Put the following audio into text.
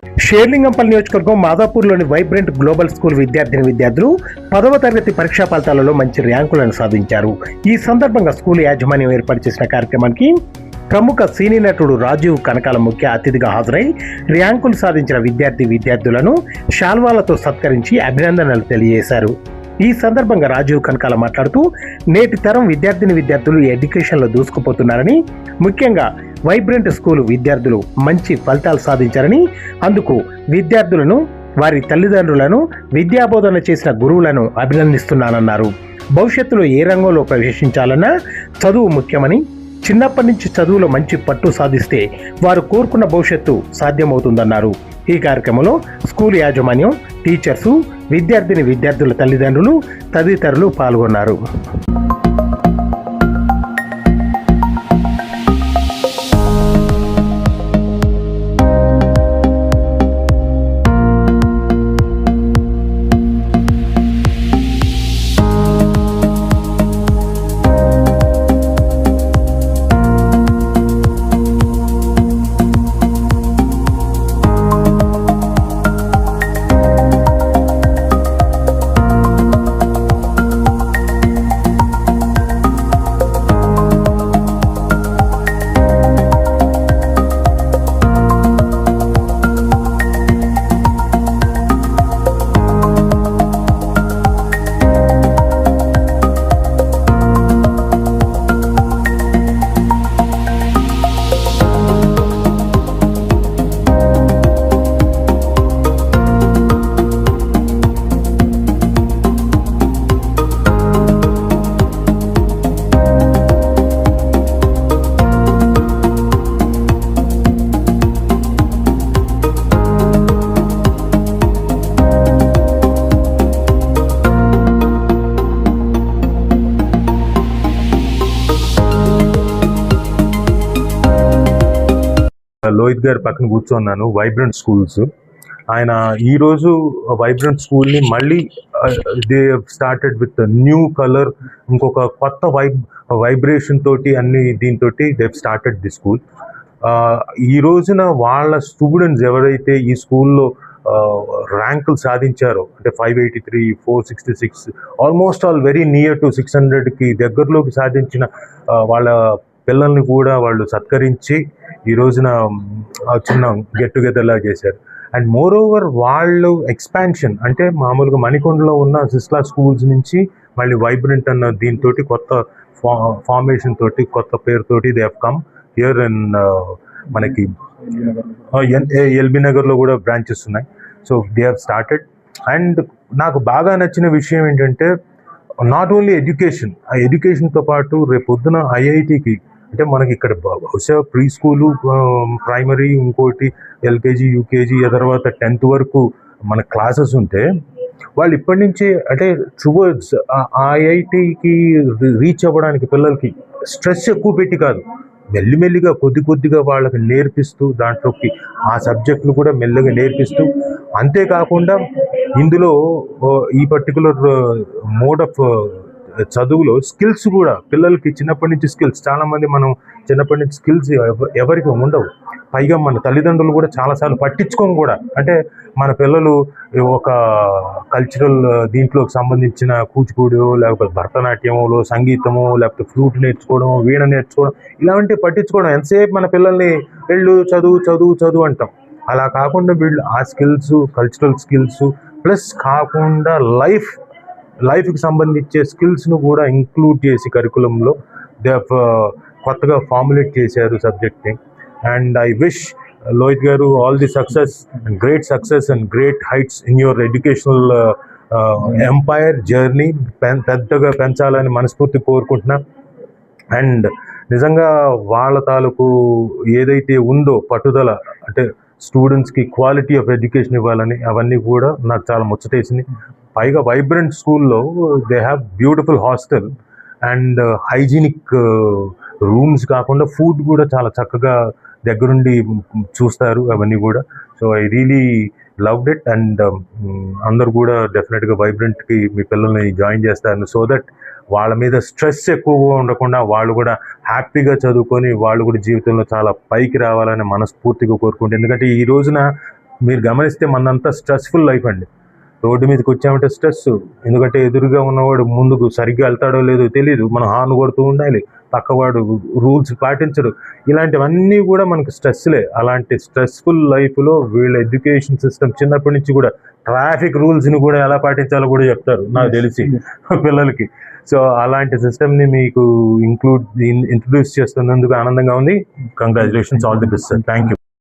షేర్లింగంపల్లి నియోజకవర్గం మాదాపూర్లోని vibrant global school విద్యార్థులు 10వ తరగతి పరీక్షా ఫలితాలలో మంచి ర్యాంకులను సాధించారు. ఈ సందర్భంగా స్కూల్ యాజమాన్యం ఏర్పాటు చేసిన కార్యక్రమానికి ప్రముఖ సినీ నటుడు రాజీవ్ కనకాల ముఖ్య అతిథిగా హాజరై ర్యాంకులు సాధించిన విద్యార్థులను శాల్వాలతో సత్కరించి అభినందనలు తెలియజేశారు. ఈ సందర్భంగా రాజీవ్ కనకాల మాట్లాడుతూ, నేటి తరం విద్యార్థులు ఎడ్యుకేషన్లో దూసుకుపోతున్నారని, ముఖ్యంగా వైబ్రెంట్ స్కూల్ విద్యార్థులు మంచి ఫలితాలు సాధించారని, అందుకు విద్యార్థులను, వారి తల్లిదండ్రులను, విద్యాబోధన చేసిన గురువులను అభినందిస్తున్నానన్నారు. భవిష్యత్తులో ఏ రంగంలో ప్రవేశించాలన్నా చదువు ముఖ్యమని, చిన్నప్పటి నుంచి చదువులో మంచి పట్టు సాధిస్తే వారు కోరుకున్న భవిష్యత్తు సాధ్యమవుతుందన్నారు. ఈ కార్యక్రమంలో స్కూల్ యాజమాన్యం, టీచర్సు, విద్యార్థుల తల్లిదండ్రులు తదితరులు పాల్గొన్నారు. లోహిత్ గారి పక్కన కూర్చున్నాను. వైబ్రెంట్ స్కూల్స్ ఆయన ఈరోజు వైబ్రెంట్ స్కూల్ని మళ్ళీ they started with new colour, ఇంకొక కొత్త వైబ్రేషన్ తోటి అన్ని దీంతో దే స్టార్టెడ్ ది స్కూల్. ఈ రోజున వాళ్ళ స్టూడెంట్స్ ఎవరైతే ఈ స్కూల్లో ర్యాంకులు సాధించారో, అంటే 583, 466, almost all very near to 600కి దగ్గరలోకి సాధించిన వాళ్ళ పిల్లల్ని కూడా వాళ్ళు సత్కరించి ఈ రోజున చిన్న గెట్ టుగెదర్ లా చేశారు. అండ్ మోర్ ఓవర్ వాళ్ళు ఎక్స్పాన్షన్, అంటే మామూలుగా మణికొండలో ఉన్న సిస్లా స్కూల్స్ నుంచి మళ్ళీ వైబ్రెంట్ అన్న దీంతో కొత్త ఫార్మేషన్ తోటి, కొత్త పేరుతోటి they have come here in మనకి ఎల్బీ నగర్లో కూడా బ్రాంచెస్ ఉన్నాయి. So they have started. And నాకు బాగా నచ్చిన విషయం ఏంటంటే, నాట్ ఓన్లీ ఎడ్యుకేషన్, ఆ ఎడ్యుకేషన్తో పాటు రేపు పొద్దున ఐఐటికి, అంటే మనకి ఇక్కడ బహుశా ప్రీ స్కూలు, ప్రైమరీ, ఇంకోటి ఎల్కేజీ, యూకేజీ, ఆ తర్వాత 10th వరకు మన క్లాసెస్ ఉంటే, వాళ్ళు ఇప్పటి నుంచే అంటే టువర్డ్స్ ఐఐటికి రీచ్ అవ్వడానికి పిల్లలకి స్ట్రెస్ ఎక్కువ పెట్టి కాదు, మెల్లిమెల్లిగా కొద్దిగా వాళ్ళకి నేర్పిస్తూ, దాంట్లోకి ఆ సబ్జెక్టులు కూడా మెల్లగా నేర్పిస్తూ, అంతేకాకుండా ఇందులో ఈ పర్టికులర్ మోడ్ ఆఫ్ చదువులో స్కిల్స్ కూడా పిల్లలకి చిన్నప్పటి నుంచి స్కిల్స్, చాలామంది మనం చిన్నప్పటి నుంచి స్కిల్స్ ఎవరికి ఉండవు. పైగా మన తల్లిదండ్రులు కూడా చాలాసార్లు పట్టించుకోం కూడా. అంటే మన పిల్లలు ఒక కల్చరల్ దీంట్లోకి సంబంధించిన కూచిపూడియో, లేకపోతే భరతనాట్యమో, సంగీతమో, లేకపోతే ఫ్లూట్ నేర్చుకోవడం, వీణ నేర్చుకోవడం, ఇలాంటివి పట్టించుకోవడం. ఎంతసేపు మన పిల్లల్ని వెళ్ళు చదువు అంటాం. అలా కాకుండా వీళ్ళు ఆ స్కిల్స్, కల్చరల్ స్కిల్స్ ప్లస్ కాకుండా లైఫ్కి సంబంధించే స్కిల్స్ను కూడా ఇంక్లూడ్ చేసి కరికులంలో దే కొత్తగా ఫార్ములేట్ చేశారు సబ్జెక్ట్ని. And I wish Lohith garu all the success and great heights in your educational empire journey. పెద్దగా పెంచాలని మనస్ఫూర్తి కోరుకుంటున్నా. అండ్ నిజంగా వాళ్ళ తాలూకు ఏదైతే ఉందో పట్టుదల, అంటే స్టూడెంట్స్కి క్వాలిటీ ఆఫ్ ఎడ్యుకేషన్ ఇవ్వాలని, అవన్నీ కూడా నాకు చాలా ముచ్చటేసింది. పైగా వైబ్రెంట్ స్కూల్లో they have beautiful hostel and hygienic rooms కాకుండా ఫుడ్ కూడా చాలా చక్కగా దగ్గరుండి చూస్తారు అవన్నీ కూడా. So I really loved it. And అందరు కూడా డెఫినెట్గా వైబ్రెంట్కి మీ పిల్లల్ని జాయిన్ చేస్తారు, సో దట్ వాళ్ళ మీద స్ట్రెస్ ఎక్కువగా ఉండకుండా వాళ్ళు కూడా హ్యాపీగా చదువుకొని వాళ్ళు కూడా జీవితంలో చాలా పైకి రావాలని మనస్ఫూర్తిగా కోరుకుంటే. ఎందుకంటే ఈ రోజున మీరు గమనిస్తే మనంతా స్ట్రెస్ఫుల్ లైఫ్ అండి. రోడ్డు మీదకి వచ్చామంటే స్ట్రెస్, ఎందుకంటే ఎదురుగా ఉన్నవాడు ముందుకు సరిగ్గా వెళ్తాడో లేదో తెలియదు, మనం హార్న్ కొడుతూ ఉండాలి, పక్కవాడు రూల్స్ పాటించడు, ఇలాంటివన్నీ కూడా మనకు స్ట్రెస్లే. అలాంటి స్ట్రెస్ఫుల్ లైఫ్లో వీళ్ళ ఎడ్యుకేషన్ సిస్టమ్ చిన్నప్పటి నుంచి కూడా ట్రాఫిక్ రూల్స్ని కూడా ఎలా పాటించాలో కూడా చెప్తారు నాకు తెలిసి పిల్లలకి. సో అలాంటి సిస్టమ్ని మీకు ఇంట్రడ్యూస్ చేస్తున్నందుకు ఆనందంగా ఉంది. Congratulations, all the best sir. Thank you.